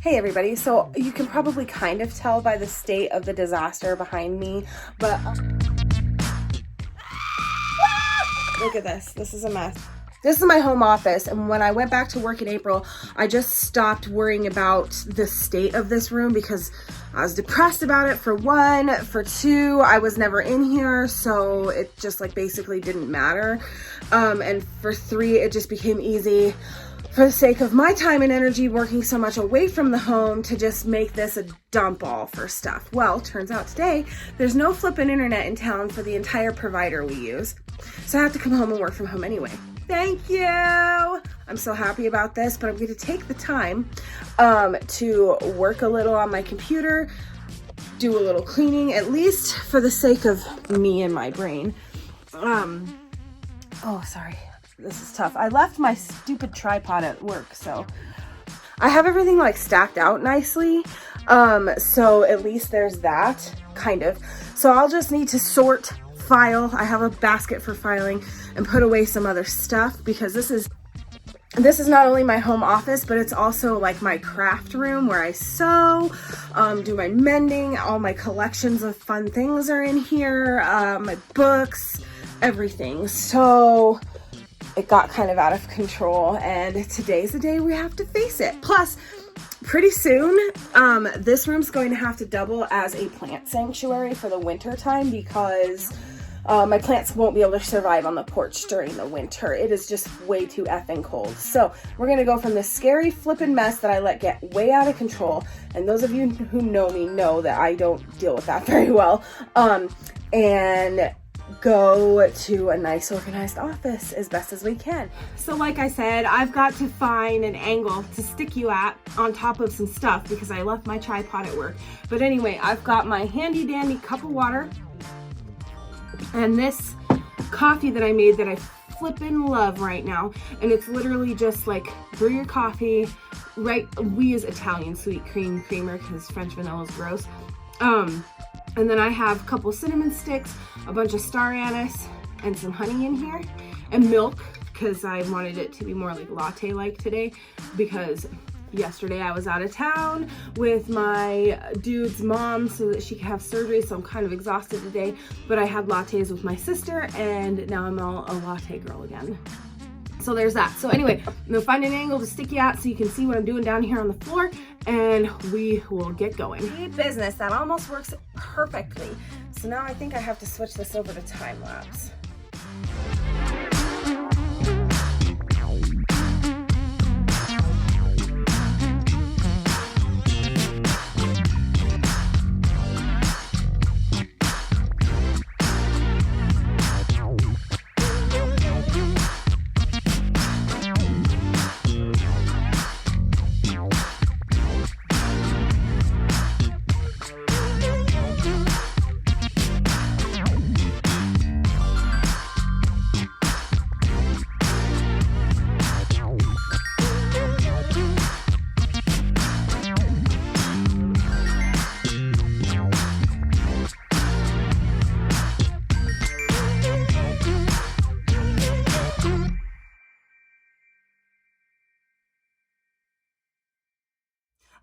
Hey everybody, so you can probably kind of tell by the state of the disaster behind me, but look at this. This is a mess. This is my home office, and when I went back to work in April, I just stopped worrying about the state of this room because I was depressed about it, for one. For two, I was never in here, so it just like basically didn't matter. And for three, it just became easy for the sake of my time and energy working so much away from the home to just make this a dump all for stuff. Well, turns out today, there's no flippin' internet in town for the entire provider we use. So I have to come home and work from home anyway. Thank you. I'm so happy about this, but I'm going to take the time to work a little on my computer, do a little cleaning, at least for the sake of me and my brain. Oh, sorry. This is tough. I left my stupid tripod at work, so I have everything like stacked out nicely. So at least there's that, kind of. So I'll just need to sort, file. I have a basket for filing and put away some other stuff because this is not only my home office, but it's also like my craft room where I sew, do my mending. All my collections of fun things are in here, my books, everything. So it got kind of out of control, and today's the day we have to face it. Plus, pretty soon, this room's going to have to double as a plant sanctuary for the winter time because my plants won't be able to survive on the porch during the winter. It is just way too effing cold. So we're gonna go from this scary flippin' mess that I let get way out of control, and those of you who know me know that I don't deal with that very well, and go to a nice organized office as best as we can. So like I said, I've got to find an angle to stick you at on top of some stuff because I left my tripod at work. But anyway, I've got my handy dandy cup of water and this coffee that I made that I flippin' love right now. And it's literally just like brew your coffee, right? We use Italian sweet cream creamer because French vanilla is gross. And then I have a couple cinnamon sticks, a bunch of star anise, and some honey in here, and milk, because I wanted it to be more like latte-like today, because yesterday I was out of town with my dude's mom so that she could have surgery, so I'm kind of exhausted today, but I had lattes with my sister, and now I'm all a latte girl again. So there's that. So anyway, I'm gonna find an angle to stick you out so you can see what I'm doing down here on the floor, and we will get going. Business, that almost works perfectly. So now I think I have to switch this over to time lapse.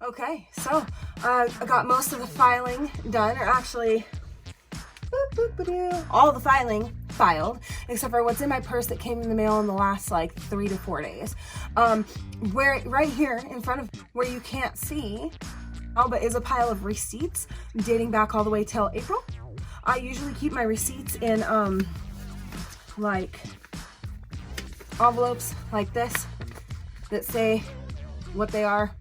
Okay, so I got most of the filing done, or actually, all the filing filed, except for what's in my purse that came in the mail in the last like 3 to 4 days. Where right here in front of where you can't see, but is a pile of receipts dating back all the way till April. I usually keep my receipts in like envelopes like this that say what they are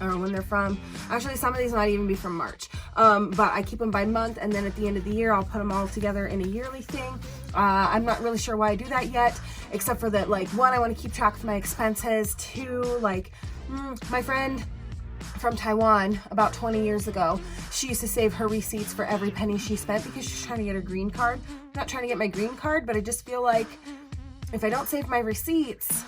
or when they're from. Actually, some of these might even be from March, but I keep them by month, and then at the end of the year I'll put them all together in a yearly thing. I'm not really sure why I do that yet, except for that, like, one, I want to keep track of my expenses. Two, like, my friend from Taiwan about 20 years ago, she used to save her receipts for every penny she spent because she's trying to get her green card. I'm not trying to get my green card, but I just feel like if I don't save my receipts,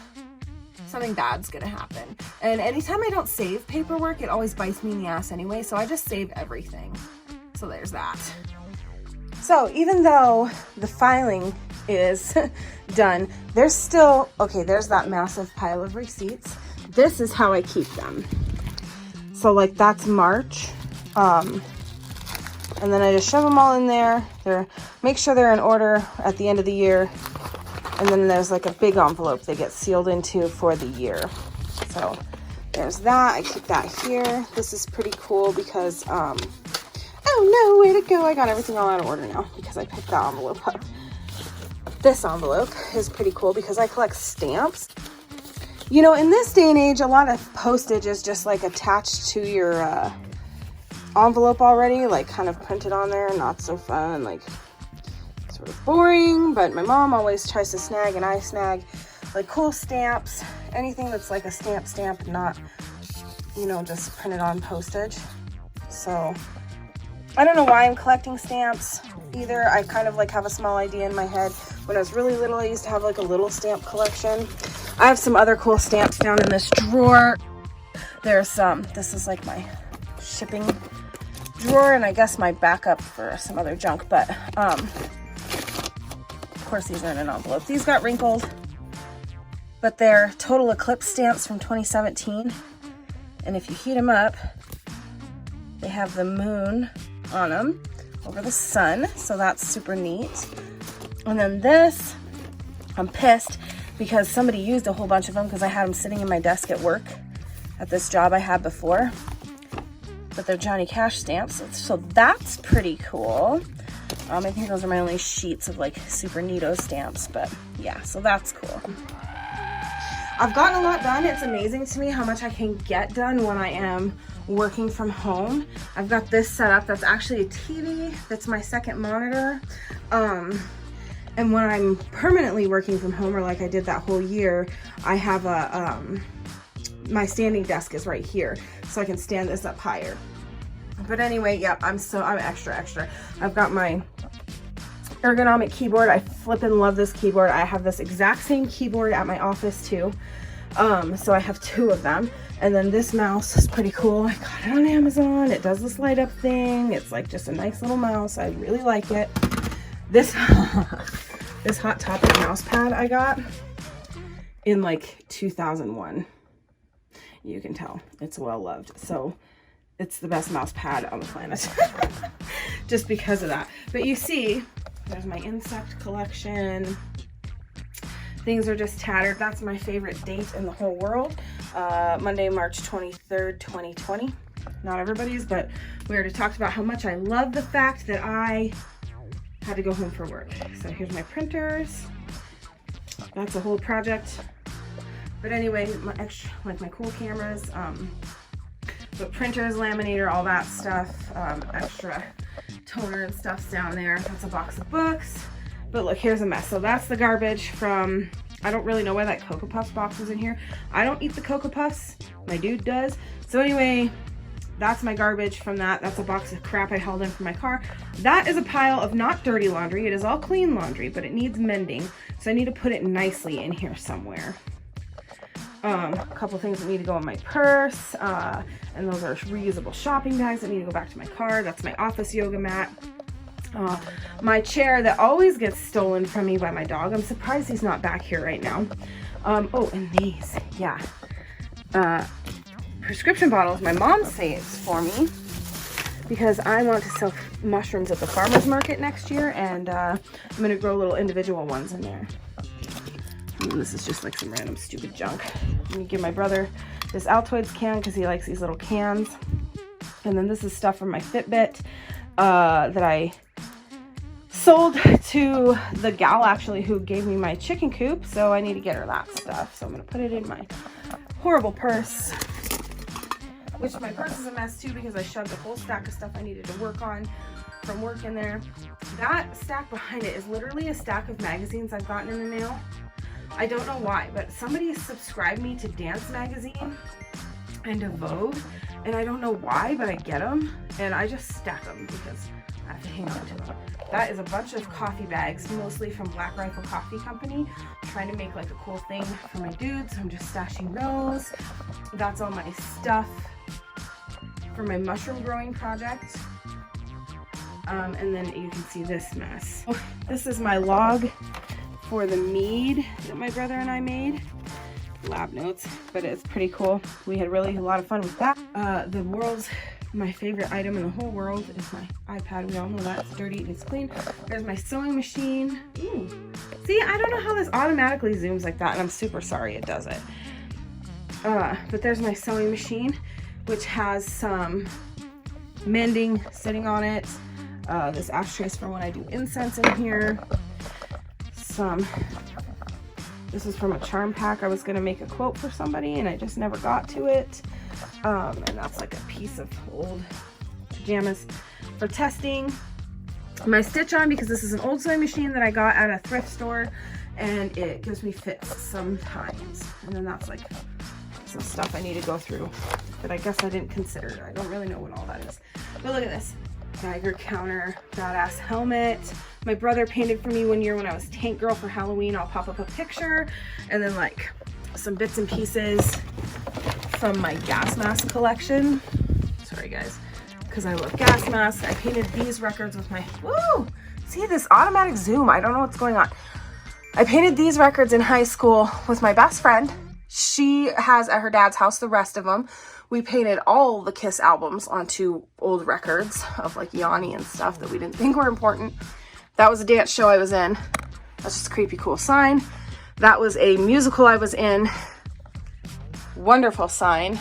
something bad's gonna happen. And anytime I don't save paperwork, it always bites me in the ass anyway, so I just save everything. So there's that. So even though the filing is done, there's still, okay, there's that massive pile of receipts. This is how I keep them. So like that's March. And then I just shove them all in there. Make sure they're in order at the end of the year. And then there's like a big envelope they get sealed into for the year. So there's that. I keep that here. This is pretty cool because, oh no, way to go. I got everything all out of order now because I picked that envelope up. This envelope is pretty cool because I collect stamps. You know, in this day and age, a lot of postage is just like attached to your envelope already, like kind of printed on there. Not so fun, like sort of boring, but my mom always tries to snag, and I snag like cool stamps, anything that's like a stamp, not, you know, just printed on postage. So I don't know why I'm collecting stamps either. I kind of like have a small idea in my head. When I was really little, I used to have like a little stamp collection. I have some other cool stamps down in this drawer. There's this is like my shipping drawer, and I guess my backup for some other junk, but of course these are in an envelope. These got wrinkled, but they're total eclipse stamps from 2017, and if you heat them up, they have the moon on them over the sun, so that's super neat. And then this, I'm pissed because somebody used a whole bunch of them because I had them sitting in my desk at work at this job I had before, but they're Johnny Cash stamps, so that's pretty cool. I think those are my only sheets of like super neato stamps, but yeah, so that's cool. I've gotten a lot done. It's amazing to me how much I can get done when I am working from home. I've got this set up that's actually a TV, that's my second monitor. And when I'm permanently working from home, or like I did that whole year, I have a, my standing desk is right here, so I can stand this up higher. But anyway, yeah, I'm extra. I've got my Ergonomic Keyboard. I flippin' love this keyboard. I have this exact same keyboard at my office too. So I have two of them. And then this mouse is pretty cool. I got it on Amazon. It does this light up thing. It's like just a nice little mouse. I really like it. This this Hot Topic mouse pad I got in like 2001. You can tell it's well loved. So it's the best mouse pad on the planet just because of that. But you see, there's my insect collection. Things are just tattered. That's my favorite date in the whole world. Monday, March 23rd, 2020. Not everybody's, but we already talked about how much I love the fact that I had to go home for work. So here's my printers. That's a whole project. But anyway, my extra, like my cool cameras, but printers, laminator, all that stuff, extra toner and stuff's down there. That's a box of books. But look, here's a mess. So that's the garbage from, I don't really know why that Cocoa Puffs box is in here. I don't eat the Cocoa Puffs. My dude does. So anyway, that's my garbage from that. That's a box of crap I held in for my car. That is a pile of not dirty laundry. It is all clean laundry, but it needs mending. So I need to put it nicely in here somewhere. A couple things that need to go in my purse. And those are reusable shopping bags that need to go back to my car. That's my office yoga mat. My chair that always gets stolen from me by my dog. I'm surprised he's not back here right now. Oh, and these, yeah. Prescription bottles my mom saves for me because I want to sell mushrooms at the farmer's market next year, and I'm going to grow little individual ones in there. And this is just like some random stupid junk. I'm going to give my brother this Altoids can because he likes these little cans. And then this is stuff from my Fitbit that I sold to the gal actually who gave me my chicken coop, so I need to get her that stuff. So I'm going to put it in my horrible purse, which my purse is a mess too because I shoved a whole stack of stuff I needed to work on from work in there. That stack behind it is literally a stack of magazines I've gotten in the mail. I don't know why, but somebody subscribed me to Dance Magazine and to Vogue, and I don't know why, but I get them, and I just stack them because I have to hang on to them. That is a bunch of coffee bags, mostly from Black Rifle Coffee Company. I'm trying to make like a cool thing for my dudes, so I'm just stashing those. That's all my stuff for my mushroom growing project. And then you can see this mess. This is my log for the mead that my brother and I made. lab notes, but it's pretty cool. We had really a lot of fun with that. My favorite item in the whole world is my iPad. We all know that. It's dirty and it's clean. There's my sewing machine. Ooh. See, I don't know how this automatically zooms like that, and I'm super sorry it does it. But there's my sewing machine, which has some mending sitting on it. This ashtray is for when I do incense in here. This is from a charm pack. I was gonna make a quote for somebody and I just never got to it. And that's like a piece of old pajamas for testing. My stitch on, because this is an old sewing machine that I got at a thrift store and it gives me fits sometimes. And then that's like some stuff I need to go through that I guess I didn't consider. I don't really know what all that is. But look at this. Geiger counter, badass helmet. My brother painted for me one year when I was Tank Girl for Halloween. I'll pop up a picture. And then like some bits and pieces from my gas mask collection. Sorry guys, because I love gas masks. I painted these records with my, woo! See this automatic zoom, I don't know what's going on. I painted these records in high school with my best friend. She has at her dad's house the rest of them. We painted all the Kiss albums onto old records of like Yanni and stuff that we didn't think were important. That was a dance show I was in. That's just a creepy cool sign. That was a musical I was in. Wonderful sign.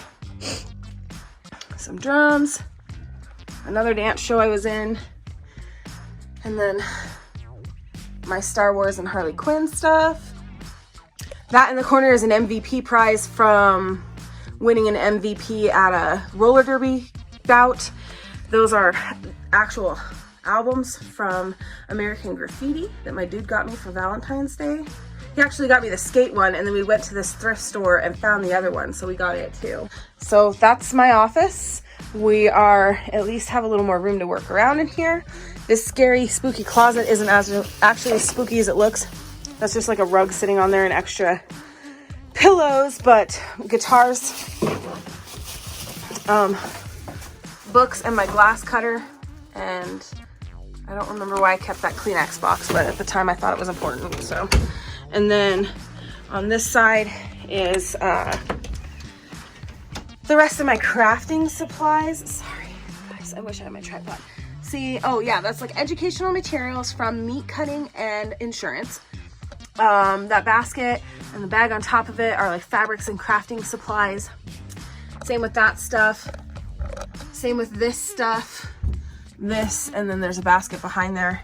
Some drums. Another dance show I was in. And then my Star Wars and Harley Quinn stuff. That in the corner is an MVP prize from winning an MVP at a roller derby bout. Those are actual albums from American Graffiti that my dude got me for Valentine's Day. He actually got me the skate one, and then we went to this thrift store and found the other one, so we got it too. So that's my office. We are at least have a little more room to work around in here. This scary, spooky closet isn't actually as spooky as it looks. That's just like a rug sitting on there and extra pillows, but guitars, books, and my glass cutter. And I don't remember why I kept that Kleenex box, but at the time I thought it was important. So, and then on this side is the rest of my crafting supplies. Sorry guys, I wish I had my tripod. See, oh yeah, that's like educational materials from meat cutting and insurance. That basket and the bag on top of it are like fabrics and crafting supplies. Same with that stuff. Same with this stuff. This, and then there's a basket behind there.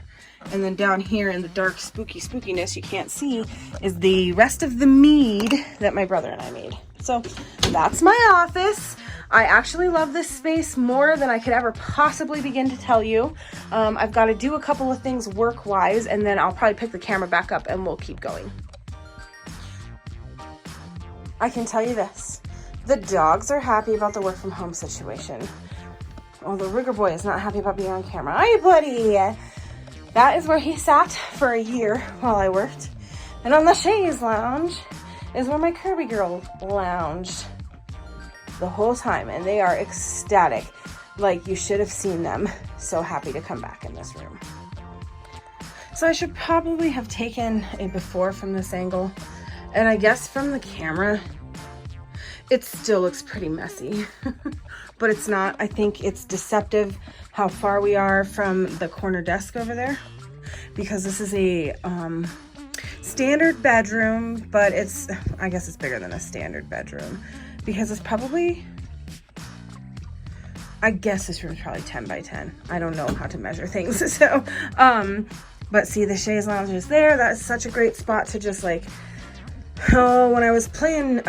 And then down here in the dark spookiness you can't see is the rest of the mead that my brother and I made. So that's my office. I actually love this space more than I could ever possibly begin to tell you. I've got to do a couple of things work-wise, and then I'll probably pick the camera back up and we'll keep going. I can tell you this. The dogs are happy about the work from home situation. Although Rigger Boy is not happy about being on camera. Hi, buddy! That is where he sat for a year while I worked. And on the chaise lounge is where my Kirby girl lounged the whole time, and they are ecstatic. Like, you should have seen them. So happy to come back in this room. So I should probably have taken a before from this angle, and I guess from the camera it still looks pretty messy. But it's not. I think it's deceptive how far we are from the corner desk over there, because this is a standard bedroom, but I guess it's bigger than a standard bedroom. Because it's probably, I guess this room's probably 10 by 10. I don't know how to measure things. So, but see, the chaise lounge is there. That's such a great spot to just like, oh, when I was playing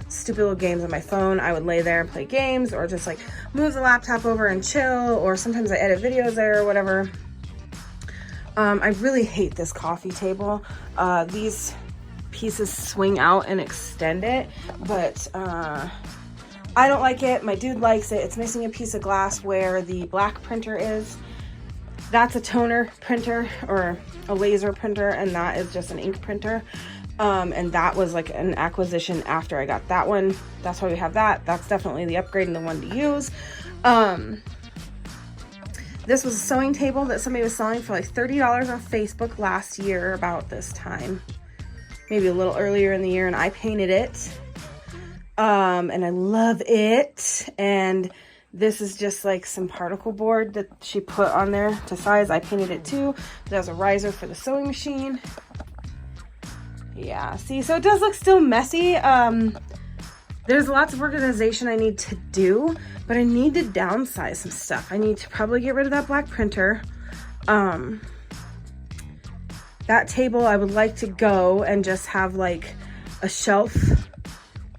stupid little games on my phone, I would lay there and play games, or just like move the laptop over and chill, or sometimes I edit videos there or whatever. I really hate this coffee table. These pieces swing out and extend it, but I don't like it. My dude likes it. It's missing a piece of glass where the black printer is. That's a toner printer or a laser printer, and that is just an ink printer. And that was like an acquisition after I got that one. That's why we have that. That's definitely the upgrade and the one to use. This was a sewing table that somebody was selling for like $30 on Facebook last year about this time. Maybe a little earlier in the year, and I painted it. And I love it. And this is just like some particle board that she put on there to size. I painted it too. There's a riser for the sewing machine. Yeah, see, so it does look still messy. There's lots of organization I need to do, but I need to downsize some stuff. I need to probably get rid of that black printer. That table, I would like to go and just have like a shelf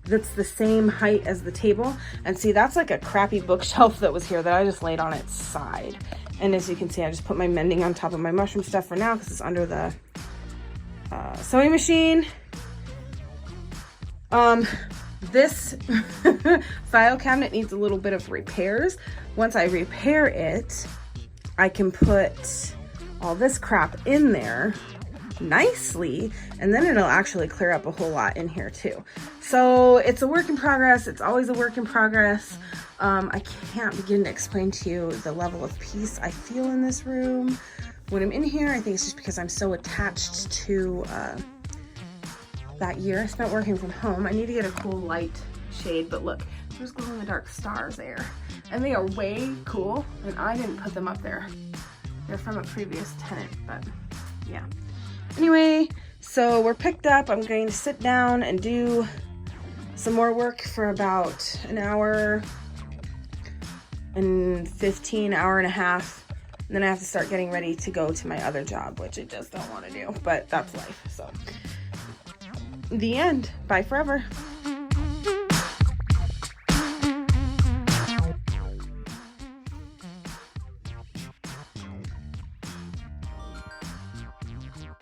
that's the same height as the table. And see, that's like a crappy bookshelf that was here that I just laid on its side. And as you can see, I just put my mending on top of my mushroom stuff for now because it's under the sewing machine. This file cabinet needs a little bit of repairs. Once I repair it, I can put all this crap in there nicely, and then it'll actually clear up a whole lot in here too. So it's a work in progress. It's always a work in progress. I can't begin to explain to you the level of peace I feel in this room when I'm in here. I think it's just because I'm so attached to that year I spent working from home. I need to get a cool light shade, but look, there's glow-in-the-dark stars there, and they are way cool, and I didn't put them up there. They're from a previous tenant, but yeah. Anyway, so we're picked up. I'm going to sit down and do some more work for about an hour and 15, hour and a half. And then I have to start getting ready to go to my other job, which I just don't want to do, but that's life. So the end. Bye forever.